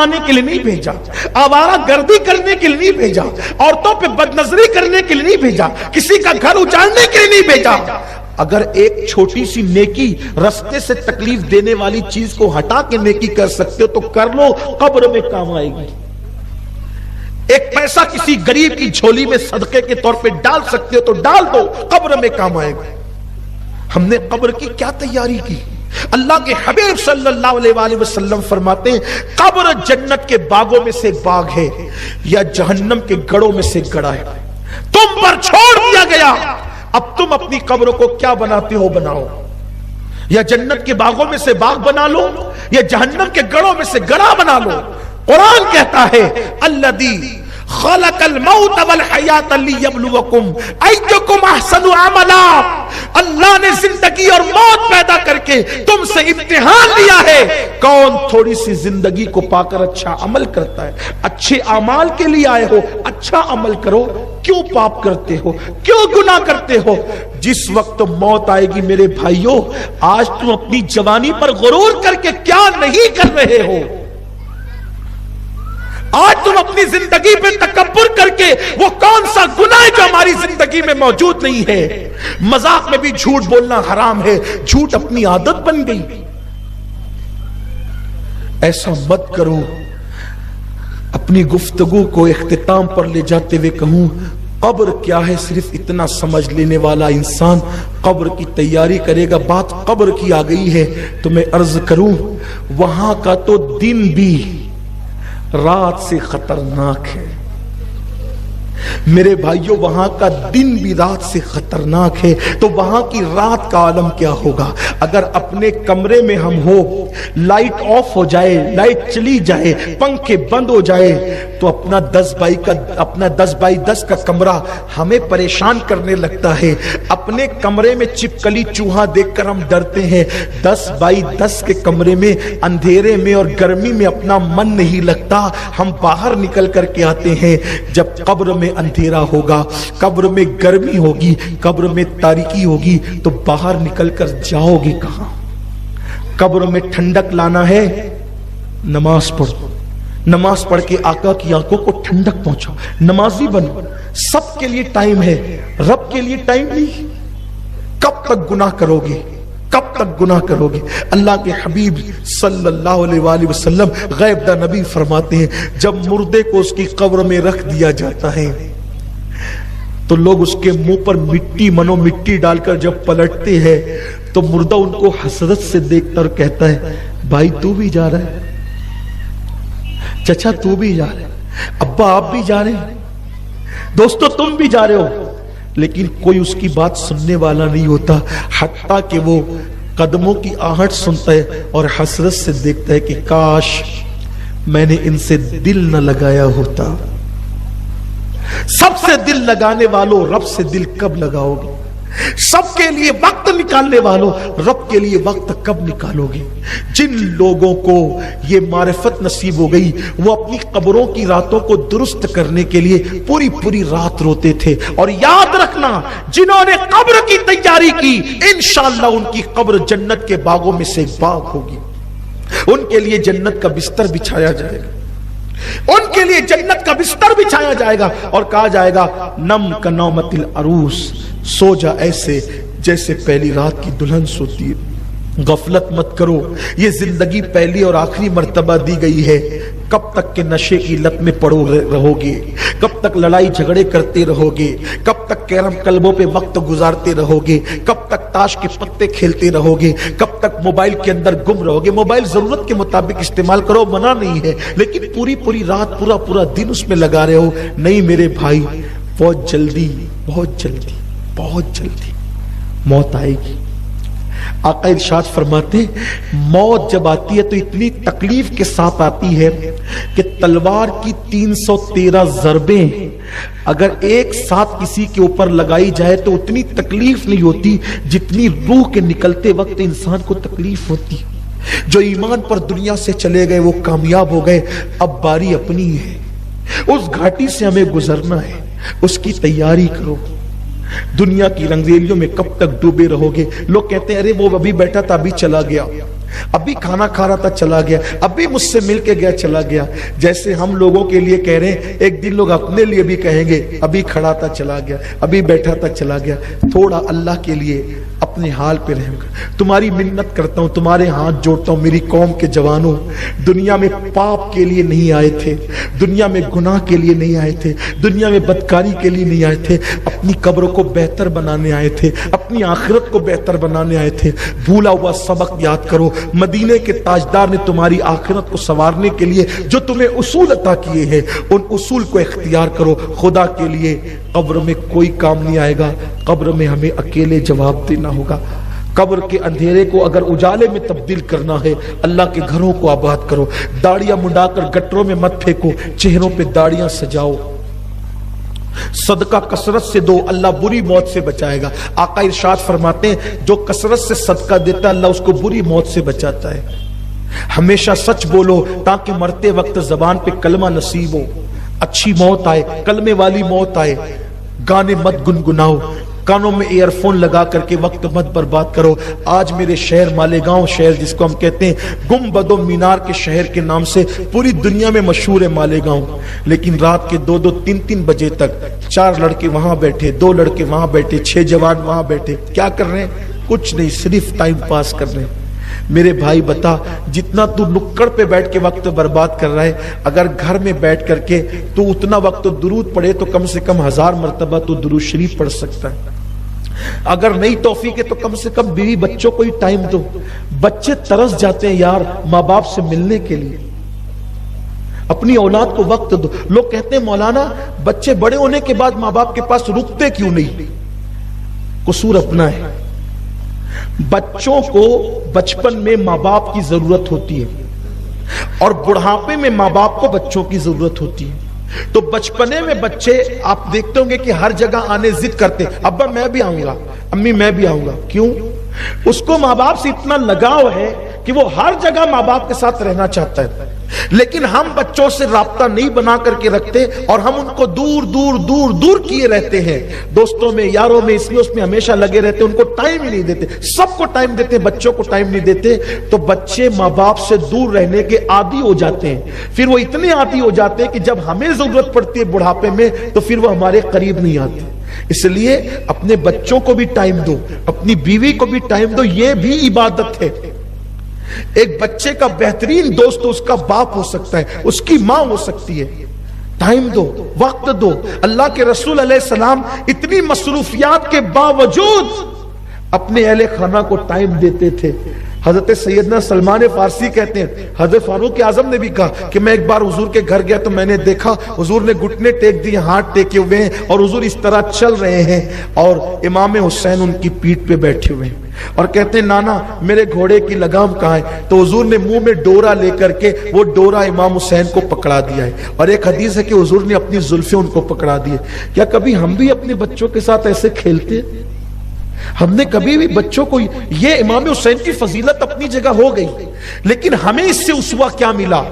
اٹھانے کے لیے نہیں بھیجا, آوارہ گردی کرنے کے لیے نہیں بھیجا, عورتوں پہ بدنظری کرنے کے لیے نہیں بھیجا, کسی کا گھر اجاڑنے کے لیے نہیں بھیجا. اگر ایک چھوٹی سی نیکی رستے سے تکلیف دینے والی چیز کو ہٹا کے نیکی کر سکتے ہو تو کر لو, قبر میں کام آئے گی. ایک پیسہ کسی غریب کی جھولی میں صدقے کے طور پہ ڈال سکتے ہو تو ڈال دو, قبر میں کام آئے گا. ہم نے قبر کی کیا تیاری کی؟ اللہ کے حبیب صلی اللہ علیہ وآلہ وسلم فرماتے ہیں قبر جنت کے باغوں میں سے ایک باغ ہے یا جہنم کے گڑوں میں سے ایک گڑا ہے. تم پر چھوڑ دیا گیا, اب تم اپنی قبر کو کیا بناتے ہو بناؤ. یا جنت کے باغوں میں سے باغ بنا لو یا جہنم کے گڑوں میں سے گڑا بنا لو. قرآن کہتا ہے الذی خلق الموت والحیات لیبلوکم ایکم احسن عملا, اللہ نے زندگی اور موت پیدا کر کے تم سے امتحان لیا ہے کون تھوڑی سی زندگی کو پا کر اچھا عمل کرتا ہے. اچھے اعمال کے لیے آئے ہو, اچھا عمل کرو. کیوں پاپ کرتے ہو, کیوں گناہ کرتے ہو؟ جس وقت موت آئے گی میرے بھائیوں, آج تم اپنی جوانی پر غرور کر کے کیا نہیں کر رہے ہو. آج تم اپنی زندگی پہ تکبر کر کے وہ کون سا گناہ ہے جو ہماری زندگی میں موجود نہیں ہے. مذاق میں بھی جھوٹ بولنا حرام ہے, جھوٹ اپنی عادت بن گئی. ایسا مت کرو. اپنی گفتگو کو اختتام پر لے جاتے ہوئے کہوں قبر کیا ہے صرف اتنا سمجھ لینے والا انسان قبر کی تیاری کرے گا. بات قبر کی آ گئی ہے تو میں عرض کروں وہاں کا تو دن بھی رات سے خطرناک ہے میرے بھائیوں. وہاں کا دن بھی رات سے خطرناک ہے تو وہاں کی رات کا عالم کیا ہوگا. اگر اپنے کمرے میں ہم ہو, لائٹ آف ہو جائے, لائٹ چلی جائے, پنکھے بند ہو جائے تو اپنا 10x10 کا کمرہ ہمیں پریشان کرنے لگتا ہے. اپنے کمرے میں چپکلی چوہا دیکھ کر ہم ڈرتے ہیں. 10x10 کے کمرے میں اندھیرے میں اور گرمی میں اپنا من نہیں لگتا. ہم باہر نکل کر کے آتے ہیں. جب قبر میں اندھیرا ہوگا, قبر میں گرمی ہوگی, قبر میں تاریکی ہوگی تو باہر نکل کر جاؤ گے کہاں؟ قبر میں ٹھنڈک لانا ہے, نماز پڑھو. نماز پڑھ کے آقا کی آنکھوں کو ٹھنڈک پہنچاؤ. نمازی بنو. سب کے لیے ٹائم ہے, رب کے لیے ٹائم نہیں. کب تک گناہ کرو گے, کب تک گناہ کرو گے؟ اللہ کے حبیب صلی اللہ علیہ وآلہ وسلم غیب دا نبی فرماتے ہیں جب مردے کو اس کی قبر میں رکھ دیا جاتا ہے تو لوگ اس کے منہ پر مٹی ڈال کر جب پلٹتے ہیں تو مردہ ان کو حسرت سے دیکھتا اور کہتا ہے بھائی تو بھی جا رہا ہے, چچا تو بھی جا رہے, ابا آپ بھی جا رہے ہیں, دوستو تم بھی جا رہے ہو. لیکن کوئی اس کی بات سننے والا نہیں ہوتا حتیٰ کہ وہ قدموں کی آہٹ سنتا ہے اور حسرت سے دیکھتا ہے کہ کاش میں نے ان سے دل نہ لگایا ہوتا. سب سے دل لگانے والوں رب سے دل کب لگاؤ گے؟ سب کے لیے وقت نکالنے والوں رب کے لیے وقت کب نکالو گے؟ جن لوگوں کو یہ معرفت نصیب ہو گئی وہ اپنی قبروں کی راتوں کو درست کرنے کے لیے پوری رات روتے تھے. اور یاد رکھنا جنہوں نے قبر کی تیاری کی انشاءاللہ ان کی قبر جنت کے باغوں میں سے ایک باغ ہوگی. ان کے لیے جنت کا بستر بچھایا جائے گا, ان کے لیے جنت کا بستر بچھایا جائے گا اور کہا جائے گا نم کا نومت العروس, سو جا ایسے جیسے پہلی رات کی دلہن سوتی ہے. غفلت مت کرو, یہ زندگی پہلی اور آخری مرتبہ دی گئی ہے. کب تک کہ نشے کی لت میں پڑو رہو گے, کب تک لڑائی جھگڑے کرتے رہو گے, کب تک کیرم کلبوں پہ وقت گزارتے رہو گے, کب تک تاش کے پتے کھیلتے رہو گے, کب تک موبائل کے اندر گم رہو گے. موبائل ضرورت کے مطابق استعمال کرو, منع نہیں ہے, لیکن پوری رات پورا دن اس میں لگا رہے ہو. نہیں میرے بھائی, بہت جلدی موت آئے گی. آقا ارشاد فرماتے موت جب آتی ہے تو اتنی تکلیف کے ساتھ آتی ہے کہ تلوار کی 313 ضربیں اگر ایک ساتھ کسی کے اوپر لگائی جائے تو اتنی تکلیف نہیں ہوتی جتنی روح کے نکلتے وقت انسان کو تکلیف ہوتی. جو ایمان پر دنیا سے چلے گئے وہ کامیاب ہو گئے. اب باری اپنی ہے, اس گھاٹی سے ہمیں گزرنا ہے, اس کی تیاری کرو. دنیا کی رنگریلیوں میں کب تک ڈوبے رہو گے؟ لوگ کہتے ہیں ارے وہ ابھی بیٹھا تھا ابھی چلا گیا. ابھی کھانا کھا رہا تھا چلا گیا, ابھی مجھ سے مل کے گیا چلا گیا. جیسے ہم لوگوں کے لیے کہہ رہے ہیں, ایک دن لوگ اپنے لیے بھی کہیں گے ابھی کھڑا تھا چلا گیا, ابھی بیٹھا تھا چلا گیا. تھوڑا اللہ کے لیے اپنے حال پہ رحم کر. تمہاری منت کرتا ہوں, تمہارے ہاتھ جوڑتا ہوں, میری قوم کے جوانوں, دنیا میں پاپ کے لیے نہیں آئے تھے, دنیا میں گناہ کے لیے نہیں آئے تھے, دنیا میں بدکاری کے لیے نہیں آئے تھے, اپنی قبر کو بہتر بنانے آئے تھے, اپنی آخرت کو بہتر بنانے آئے تھے. بھولا ہوا سبق یاد کرو. مدینے کے تاجدار نے تمہاری آخرت کو سنوارنے کے لیے جو تمہیں اصول عطا کیے ہیں, ان اصول کو اختیار کرو. خدا کے لیے قبر میں کوئی کام نہیں آئے گا, قبر میں ہمیں اکیلے جواب دینا ہوگا. قبر کے اندھیرے کو اگر اجالے میں تبدیل کرنا ہے, اللہ کے گھروں کو آباد کرو. داڑیاں منڈا کر گٹروں میں مت پھینکو, چہروں پہ داڑیاں سجاؤ. صدقہ کثرت سے دو, اللہ بری موت سے بچائے گا. آقا ارشاد فرماتے ہیں جو کثرت سے صدقہ دیتا ہے اللہ اس کو بری موت سے بچاتا ہے. ہمیشہ سچ بولو تاکہ مرتے وقت زبان پہ کلمہ نصیب ہو, اچھی موت آئے, کلمے والی موت آئے. گانے مت گنگناؤ, کانوں میں ایئر فون لگا کر کے وقت مت برباد کرو. آج میرے شہر مالیگاؤں شہر جس کو ہم کہتے ہیں گنبد و مینار کے شہر کے نام سے پوری دنیا میں مشہور ہے مالیگاؤں, لیکن رات کے 2-2, 3-3 بجے تک 4 لڑکے وہاں بیٹھے, 2 لڑکے وہاں بیٹھے, 6 جوان وہاں بیٹھے. کیا کر رہے ہیں؟ کچھ نہیں, صرف ٹائم پاس کر رہے ہیں. میرے بھائی بتا, جتنا تو نکڑ پہ بیٹھ کے وقت برباد کر رہا ہے, اگر گھر میں بیٹھ کر کے تو اتنا وقت درود پڑھے تو کم سے کم 1000 مرتبہ تو درود شریف پڑھ سکتا ہے. اگر نہیں توفیق ہے تو کم سے کم بیوی بچوں کو ہی ٹائم دو. بچے ترس جاتے ہیں یار ماں باپ سے ملنے کے لیے, اپنی اولاد کو وقت دو. لوگ کہتے ہیں مولانا بچے بڑے ہونے کے بعد ماں باپ کے پاس رکتے کیوں نہیں؟ قصور اپنا ہے. بچوں کو بچپن میں ماں باپ کی ضرورت ہوتی ہے اور بڑھاپے میں ماں باپ کو بچوں کی ضرورت ہوتی ہے. تو بچپنے میں بچے آپ دیکھتے ہوں گے کہ ہر جگہ آنے ضد کرتے, ابا میں بھی آؤں گا, امی میں بھی آؤں گا. کیوں؟ اس کو ماں باپ سے اتنا لگاؤ ہے کہ وہ ہر جگہ ماں باپ کے ساتھ رہنا چاہتا ہے. لیکن ہم بچوں سے رابطہ نہیں بنا کر کے رکھتے اور ہم ان کو دور دور دور دور کیے رہتے ہیں. دوستوں میں, یاروں میں, اس میں ہمیشہ لگے رہتے, ان کو ٹائم ہی نہیں دیتے. سب کو ٹائم دیتے, بچوں کو ٹائم نہیں دیتے. تو بچے ماں باپ سے دور رہنے کے عادی ہو جاتے ہیں. پھر وہ اتنے عادی ہو جاتے ہیں کہ جب ہمیں ضرورت پڑتی ہے بڑھاپے میں تو پھر وہ ہمارے قریب نہیں آتے. اس لیے اپنے بچوں کو بھی ٹائم دو, اپنی بیوی کو بھی ٹائم دو, یہ بھی عبادت ہے. ایک بچے کا بہترین دوست اس کا باپ ہو سکتا ہے, اس کی ماں ہو سکتی ہے. ٹائم دو, وقت دو. اللہ کے رسول علیہ السلام اتنی مصروفیات کے باوجود اپنے اہل خانہ کو ٹائم دیتے تھے. حضرت سیدنا سلمان فارسی کہتے ہیں حضرت فاروق اعظم نے بھی کہا کہ میں ایک بار حضور کے گھر گیا تو میں نے دیکھا حضور نے گھٹنے ٹیک دیے, ہاتھ ٹیکے ہوئے ہیں اور حضور اس طرح چل رہے ہیں اور امام حسین ان کی پیٹھ پہ بیٹھے ہوئے ہیں. اور کہتے ہیں نانا میرے گھوڑے کی لگام کہاں ہے؟ تو حضور نے منہ میں ڈورا لے کر کے وہ ڈورا امام حسین کو پکڑا دیا ہے. اور ایک حدیث ہے کہ حضور نے اپنی زلفیں ان کو پکڑا دی. کیا کبھی ہم بھی اپنے بچوں کے ساتھ ایسے کھیلتے؟ ہم نے کبھی بھی بچوں کو, یہ امام حسین کی فضیلت اپنی جگہ ہو گئی, لیکن ہمیں اس سے اسوہ کیا ملا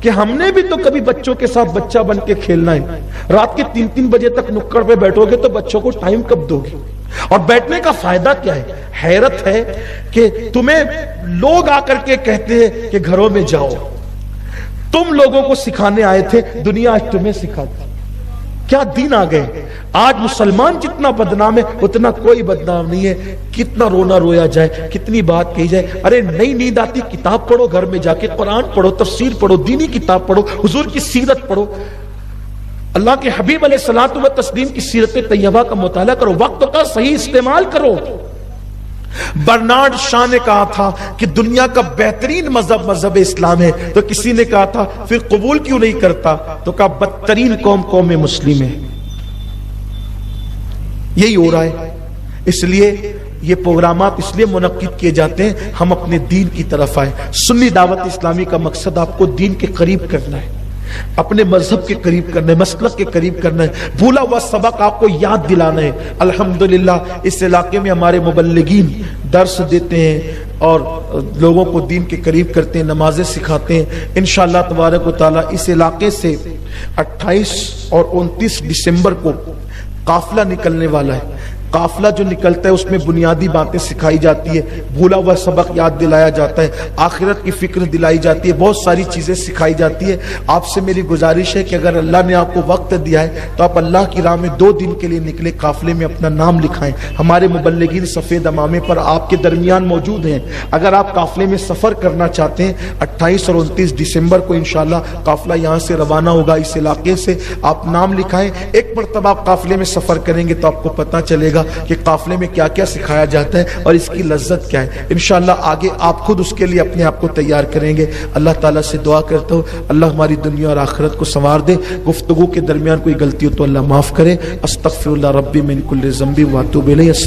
کہ ہم نے بھی تو کبھی بچوں کے ساتھ بچہ بن کے کھیلنا ہے. رات کے 3-3 بجے تک نکڑ پہ بیٹھو گے تو بچوں کو ٹائم کب دو گے؟ اور بیٹھنے کا فائدہ کیا ہے؟ حیرت ہے کہ تمہیں لوگ آ کر کے کہتے ہیں کہ گھروں میں جاؤ, تم لوگوں کو سکھانے آئے تھے, دنیا آج تمہیں سکھاتی. کیا دین آ گئے. آج مسلمان جتنا بدنام ہے اتنا کوئی بدنام نہیں ہے. کتنا رونا رویا جائے, کتنی بات کہی جائے. ارے نئی نیند آتی, کتاب پڑھو, گھر میں جا کے قرآن پڑھو, تفسیر پڑھو, دینی کتاب پڑھو, حضور کی سیرت پڑھو, اللہ کے حبیب علیہ الصلوۃ والتسلیم کی سیرت طیبہ کا مطالعہ کرو, وقت کا صحیح استعمال کرو. برنارڈ شاہ نے کہا تھا کہ دنیا کا بہترین مذہب اسلام ہے. تو کسی نے کہا تھا پھر قبول کیوں نہیں کرتا؟ تو کہا بدترین قوم مسلم ہے. یہی ہو رہا ہے. اس لیے یہ پروگرامات اس لیے منعقد کیے جاتے ہیں ہم اپنے دین کی طرف آئے. سنی دعوت اسلامی کا مقصد آپ کو دین کے قریب کرنا ہے, اپنے مذہب کے قریب کرنا ہے, مسلک کے قریب کرنا ہے. بھولا ہوا سبق آپ کو یاد دلانا ہے. الحمدللہ اس علاقے میں ہمارے مبلغین درس دیتے ہیں اور لوگوں کو دین کے قریب کرتے ہیں, نمازیں سکھاتے ہیں. انشاءاللہ تبارک و تعالی اس علاقے سے 28 اور 29 دسمبر کو قافلہ نکلنے والا ہے. قافلہ جو نکلتا ہے اس میں بنیادی باتیں سکھائی جاتی ہے، بھولا ہوا سبق یاد دلایا جاتا ہے، آخرت کی فکر دلائی جاتی ہے، بہت ساری چیزیں سکھائی جاتی ہے۔ آپ سے میری گزارش ہے کہ اگر اللہ نے آپ کو وقت دیا ہے تو آپ اللہ کی راہ میں 2 دن کے لیے نکلے، قافلے میں اپنا نام لکھائیں۔ ہمارے مبلغین سفید امامے پر آپ کے درمیان موجود ہیں، اگر آپ قافلے میں سفر کرنا چاہتے ہیں 28 اور 29 دسمبر کو انشاءاللہ قافلہ یہاں سے روانہ ہوگا، اس علاقے سے آپ نام لکھائیں۔ ایک مرتبہ آپ قافلے میں سفر کریں گے تو آپ کو پتہ چلے گا کہ قافلے میں کیا کیا سکھایا جاتا ہے اور اس کی لذت کیا ہے۔ انشاءاللہ آگے آپ خود اس کے لیے اپنے آپ کو تیار کریں گے۔ اللہ تعالیٰ سے دعا کرتا ہوں اللہ ہماری دنیا اور آخرت کو سنوار دے، گفتگو کے درمیان کوئی غلطی ہو تو اللہ معاف کرے۔ استغفر اللہ ربی من کل ذنب واتوب الیہ۔ السلام